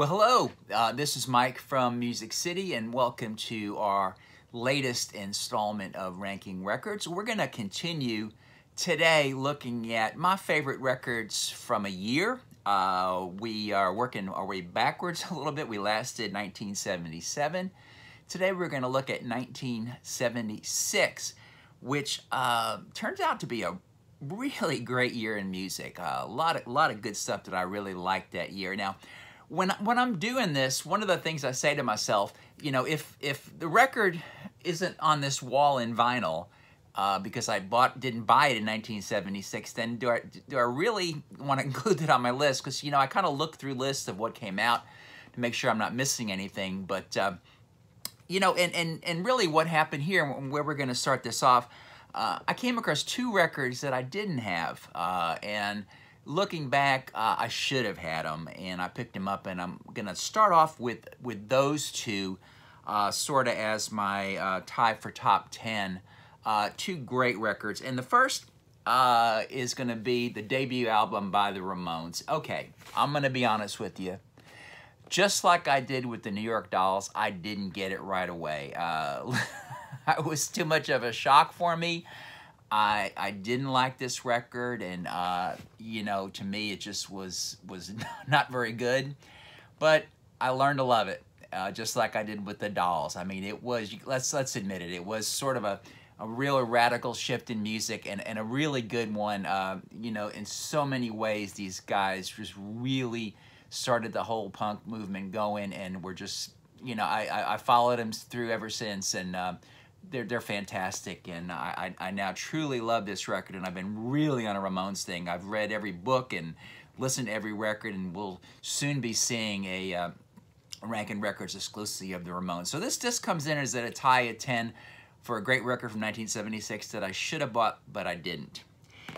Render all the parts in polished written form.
Well, hello. This is Mike from Music City, and welcome to our latest installment of Ranking Records. We're going to continue today looking at my favorite records from a year. We are working our way backwards a little bit. We last did 1977. Today we're going to look at 1976, which turns out to be a really great year in music. A lot of good stuff that I really liked that year. Now, when I'm doing this, one of the things I say to myself, you know, if the record isn't on this wall in vinyl, because I didn't buy it in 1976, then do I really want to include it on my list? Because, you know, I kind of look through lists of what came out to make sure I'm not missing anything. But you know, and really what happened here, where we're going to start this off, I came across two records that I didn't have, and looking back, I should have had them, and I picked them up, and I'm going to start off with those two, sort of as my tie for top 10. Two great records, and the first is going to be the debut album by the Ramones. Okay, I'm going to be honest with you. Just like I did with the New York Dolls, I didn't get it right away. It was too much of a shock for me. I didn't like this record, and you know, to me it just was not very good. But I learned to love it, just like I did with the Dolls. I mean, it was, let's admit it, it was sort of a real radical shift in music, and a really good one. You know, in so many ways, these guys just really started the whole punk movement going, and we're just, you know, I followed them through ever since, and they're fantastic, and I now truly love this record, and I've been really on a Ramones thing. I've read every book and listened to every record, and we'll soon be seeing a Rankin' Records exclusively of the Ramones. So this disc comes in as at a tie at 10 for a great record from 1976 that I should have bought, but I didn't.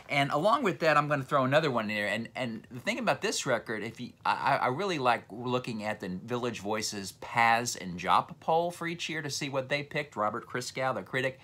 And along with that, I'm going to throw another one in there. And the thing about this record, I really like looking at the Village Voices Paz and Jop poll for each year to see what they picked. Robert Christgau, the critic,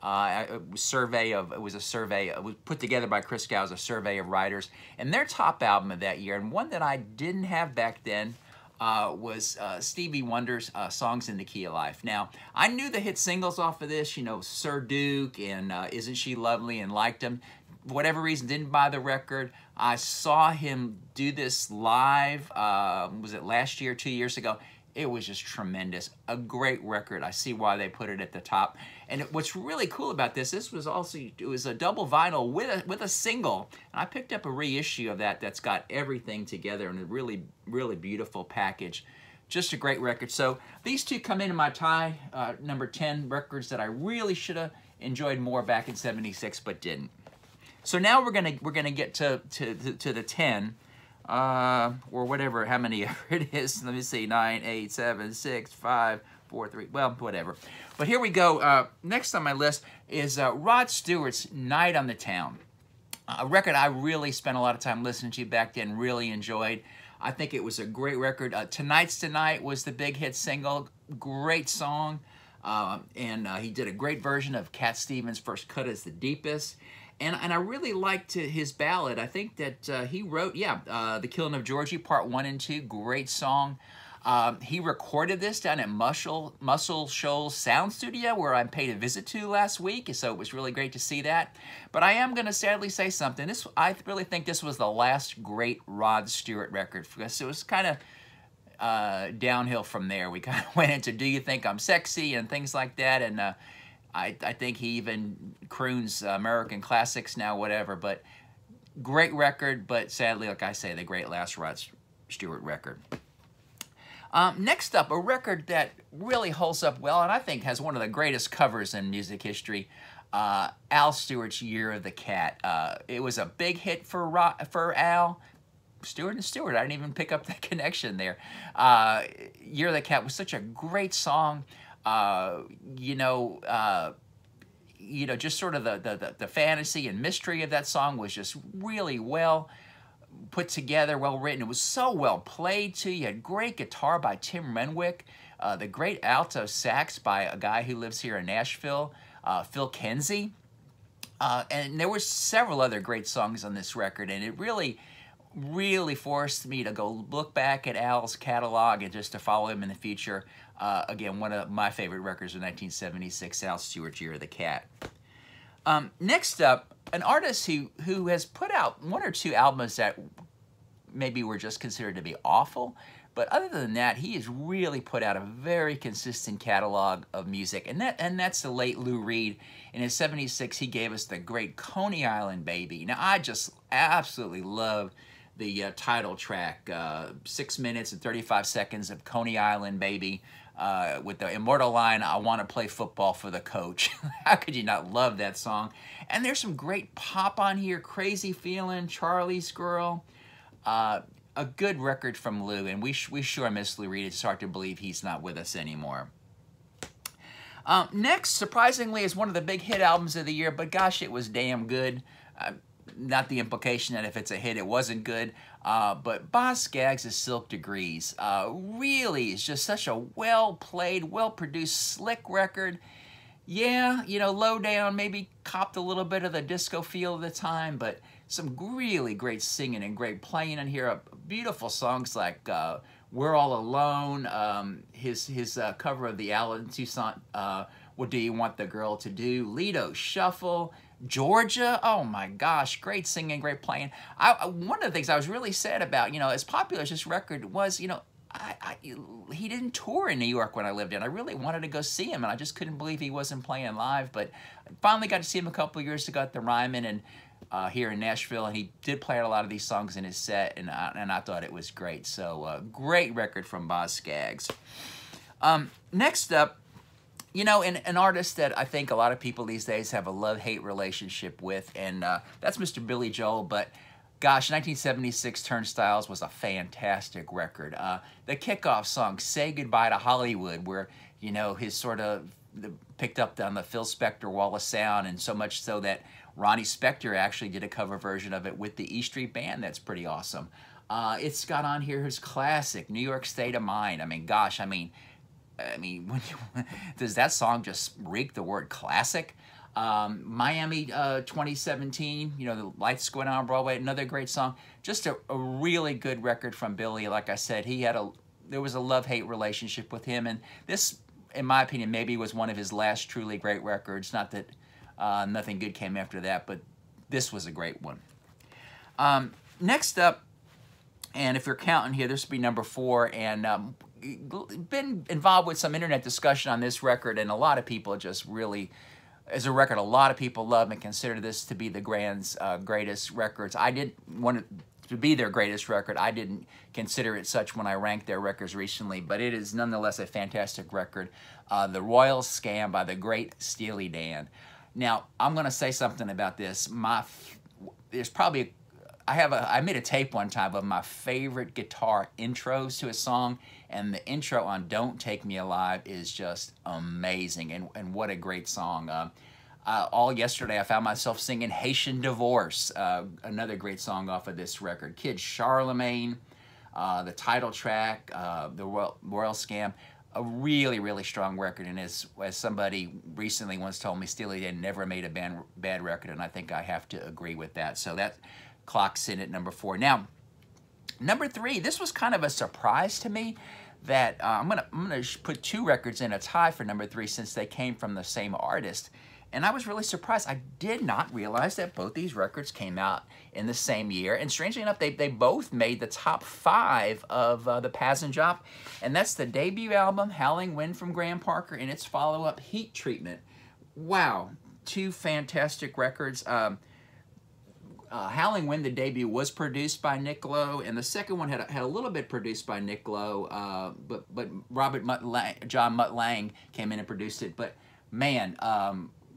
it was a survey it was put together by Christgau as a survey of writers, and their top album of that year, and one that I didn't have back then, was Stevie Wonder's Songs in the Key of Life. Now, I knew the hit singles off of this, you know, Sir Duke and Isn't She Lovely, and liked them. For whatever reason, didn't buy the record. I saw him do this live, was it last year, 2 years ago? It was just tremendous. A great record. I see why they put it at the top. And what's really cool about this was also, it was a double vinyl with a single. And I picked up a reissue of that that's got everything together in a really, really beautiful package. Just a great record. So these two come into my tie, number 10 records that I really should have enjoyed more back in '76, but didn't. So now we're gonna get to the 10, or whatever, how many it is. Let me see, 9, 8, 7, 6, 5, 4, 3. Well, whatever. But here we go. Next on my list is Rod Stewart's "Night on the Town," a record I really spent a lot of time listening to back then. Really enjoyed. I think it was a great record. "Tonight's Tonight" was the big hit single. Great song, and he did a great version of Cat Stevens' first cut as "The Deepest." And I really liked his ballad. I think that he wrote, The Killing of Georgie, Part 1 and 2, great song. He recorded this down at Muscle Shoals Sound Studio, where I paid a visit to last week, so it was really great to see that. But I am going to sadly say something. I really think this was the last great Rod Stewart record, because it was kind of downhill from there. We kind of went into "Do You Think I'm Sexy" and things like that, and I think he even croons American classics now, whatever. But great record, but sadly, like I say, the great last Rod Stewart record. Next up, a record that really holds up well, and I think has one of the greatest covers in music history, Al Stewart's "Year of the Cat." It was a big hit for Al. Stewart and Stewart, I didn't even pick up that connection there. "Year of the Cat" was such a great song. You know, just sort of the fantasy and mystery of that song was just really well put together, well written. It was so well played too. You had great guitar by Tim Renwick, the great alto sax by a guy who lives here in Nashville, Phil Kenzie, and there were several other great songs on this record, and it really really forced me to go look back at Al's catalog and just to follow him in the future. Again, one of my favorite records of 1976, Al Stewart's Year of the Cat. Next up, an artist who has put out one or two albums that maybe were just considered to be awful, but other than that, he has really put out a very consistent catalog of music, and that's the late Lou Reed. In his 76, he gave us the great Coney Island Baby. Now, I just absolutely love the title track, 6 minutes and 35 seconds of Coney Island Baby, with the immortal line, "I want to play football for the coach." How could you not love that song? And there's some great pop on here, Crazy Feeling, Charlie's Girl. A good record from Lou, and we sure miss Lou Reed. It's hard to believe he's not with us anymore. Next, surprisingly, is one of the big hit albums of the year, but gosh, it was damn good. Not the implication that if it's a hit, it wasn't good, but Boz Scaggs' Silk Degrees really is just such a well-played, well-produced, slick record. Yeah, you know, Low Down maybe copped a little bit of the disco feel of the time, but some really great singing and great playing in here. Beautiful songs like We're All Alone, his cover of the Alan Toussaint, What Do You Want the Girl to Do, Lido Shuffle, Georgia. Oh my gosh, great singing, great playing. One of the things I was really sad about, you know, as popular as this record was, you know, he didn't tour in New York when I lived in. I really wanted to go see him, and I just couldn't believe he wasn't playing live. But I finally got to see him a couple of years ago at the Ryman and here in Nashville, and he did play a lot of these songs in his set, and I thought it was great. So great record from Boz Scaggs. Next up, you know, an artist that I think a lot of people these days have a love-hate relationship with, and that's Mr. Billy Joel. But gosh, 1976 Turnstiles was a fantastic record. The kickoff song, Say Goodbye to Hollywood, where, you know, his sort of picked up on the Phil Spector Wall of Sound, and so much so that Ronnie Spector actually did a cover version of it with the E Street Band. That's pretty awesome. It's got on here his classic, New York State of Mind. I mean, gosh, I mean, does that song just reek the word classic? Miami 2017, you know, The Lights Going On Broadway, another great song. Just a really good record from Billy. Like I said, there was a love-hate relationship with him, and this, in my opinion, maybe was one of his last truly great records. Not that nothing good came after that, but this was a great one. Next up, and if you're counting here, this would be number 4, and been involved with some internet discussion on this record, and a lot of people just really, as a record a lot of people love and consider this to be the Grand's greatest records. I didn't want it to be their greatest record. I didn't consider it such when I ranked their records recently, but it is nonetheless a fantastic record. The Royal Scam by the great Steely Dan. Now, I'm going to say something about this. There's probably, I made a tape one time of my favorite guitar intros to a song, and the intro on Don't Take Me Alive is just amazing, and what a great song. All yesterday, I found myself singing Haitian Divorce, another great song off of this record. Kid Charlemagne, the title track, the Royal Scam. A really, really strong record, and as somebody recently once told me, Steely Dan never made a bad record, and I think I have to agree with that. So that clocks in at number 4. Now, number 3, this was kind of a surprise to me that I'm gonna put 2 records in a tie for number 3 since they came from the same artist. And I was really surprised. I did not realize that both these records came out in the same year. And strangely enough, they both made the top 5 of the Paz and Jop. And that's the debut album, Howling Wind from Graham Parker, and its follow-up, Heat Treatment. Wow, 2 fantastic records. Howling Wind, the debut, was produced by Nick Lowe, and the second one had a little bit produced by Nick Lowe, but John Mutt Lange came in and produced it. But man,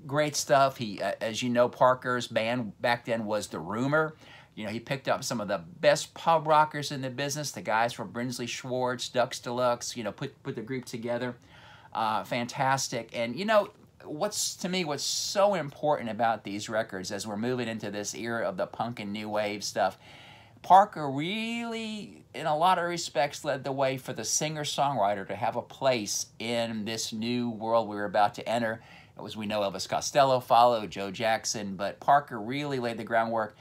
great stuff. He, as you know, Parker's band back then was The Rumor. You know, he picked up some of the best pub rockers in the business, the guys from Brinsley Schwartz, Ducks Deluxe, you know, put the group together. Fantastic. And, you know, what's so important about these records as we're moving into this era of the punk and new wave stuff, Parker really, in a lot of respects, led the way for the singer-songwriter to have a place in this new world we were about to enter. As we know, Elvis Costello followed, Joe Jackson, but Parker really laid the groundwork.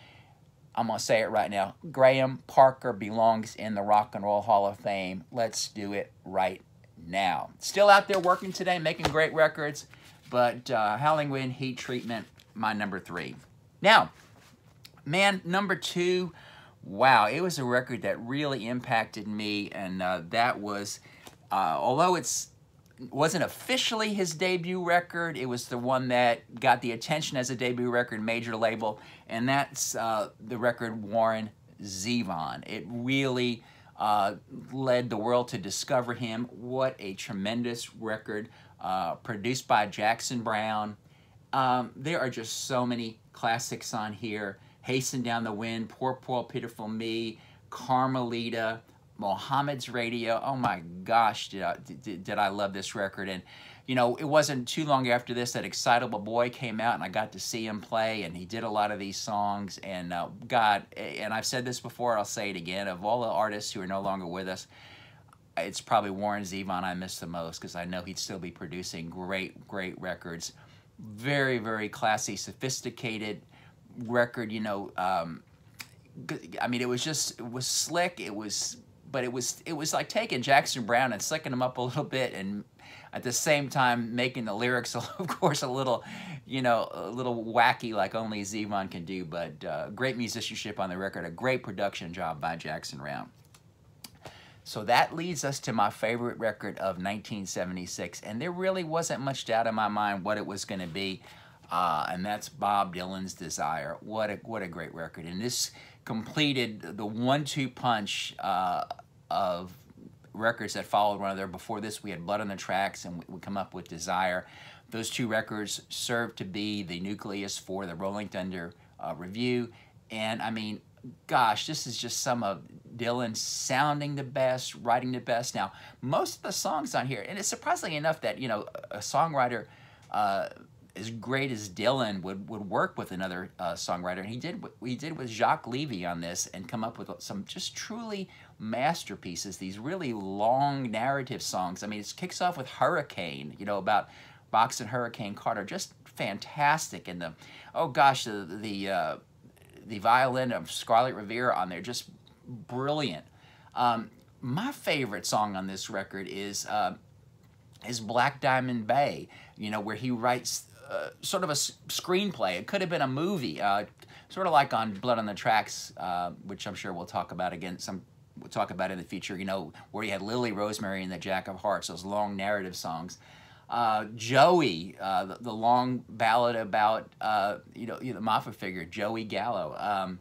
I'm going to say it right now. Graham Parker belongs in the Rock and Roll Hall of Fame. Let's do it right now. Still out there working today, making great records, but Howlin' Wind, Heat Treatment, my number 3. Now, man, number 2, wow, it was a record that really impacted me, and that was, although it wasn't officially his debut record, it was the one that got the attention as a debut record, major label, and that's the record Warren Zevon. It really led the world to discover him. What a tremendous record, produced by Jackson Browne. There are just so many classics on here. Hasten Down the Wind, Poor, Poor, Pitiful Me, Carmelita, Mohammed's Radio. Oh my gosh, did I love this record. And you know, it wasn't too long after this that Excitable Boy came out, and I got to see him play, and he did a lot of these songs. And God, and I've said this before, I'll say it again, of all the artists who are no longer with us, it's probably Warren Zevon I miss the most, because I know he'd still be producing great, great records. Very, very classy, sophisticated record, you know. I mean, it was slick, but it was like taking Jackson Browne and slicking him up a little bit, and at the same time making the lyrics, of course, a little, you know, a little wacky like only Zevon can do. But great musicianship on the record, a great production job by Jackson Browne. So that leads us to my favorite record of 1976, and there really wasn't much doubt in my mind what it was going to be, and that's Bob Dylan's Desire. What a great record, and this completed the 1-2 punch of records that followed one another. Before this, we had Blood on the Tracks, and we come up with Desire. Those two records served to be the nucleus for the Rolling Thunder Revue, and I mean, gosh, this is just some of Dylan sounding the best, writing the best. Now, most of the songs on here, and it's surprisingly enough that, you know, a songwriter as great as Dylan would work with another songwriter, and he did with Jacques Levy on this, and come up with some just truly masterpieces, these really long narrative songs. I mean, it kicks off with Hurricane, you know, about Box and Hurricane Carter, just fantastic. And the, oh gosh, the violin of Scarlett Rivera on there, just brilliant. My favorite song on this record is Black Diamond Bay, you know, where he writes sort of a screenplay. It could have been a movie, sort of like on Blood on the Tracks, which I'm sure we'll talk about again. We'll talk about in the future, you know, where you had Lily Rosemary and the Jack of Hearts, those long narrative songs. Joey, the long ballad about, you know, the Mafia figure, Joey Gallo.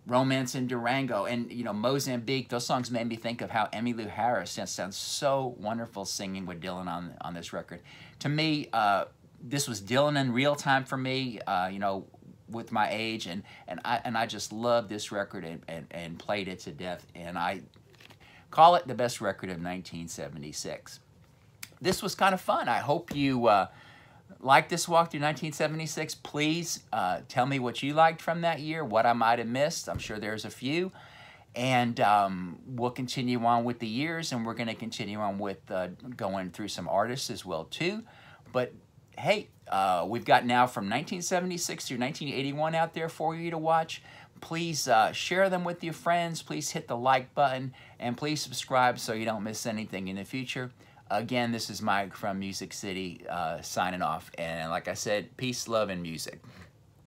Romance in Durango, and, you know, Mozambique. Those songs made me think of how Emmylou Harris sounds so wonderful singing with Dylan on this record. To me, this was Dylan in real time for me, you know, with my age, and I just loved this record and played it to death, and I call it the best record of 1976. This was kind of fun. I hope you like this walk through 1976. Please tell me what you liked from that year, what I might have missed. I'm sure there's a few. And we'll continue on with the years, and we're going to continue on with going through some artists as well, too. But, hey, we've got now from 1976 through 1981 out there for you to watch. Please share them with your friends. Please hit the like button, and please subscribe so you don't miss anything in the future. Again, this is Mike from Music City signing off. And like I said, peace, love, and music.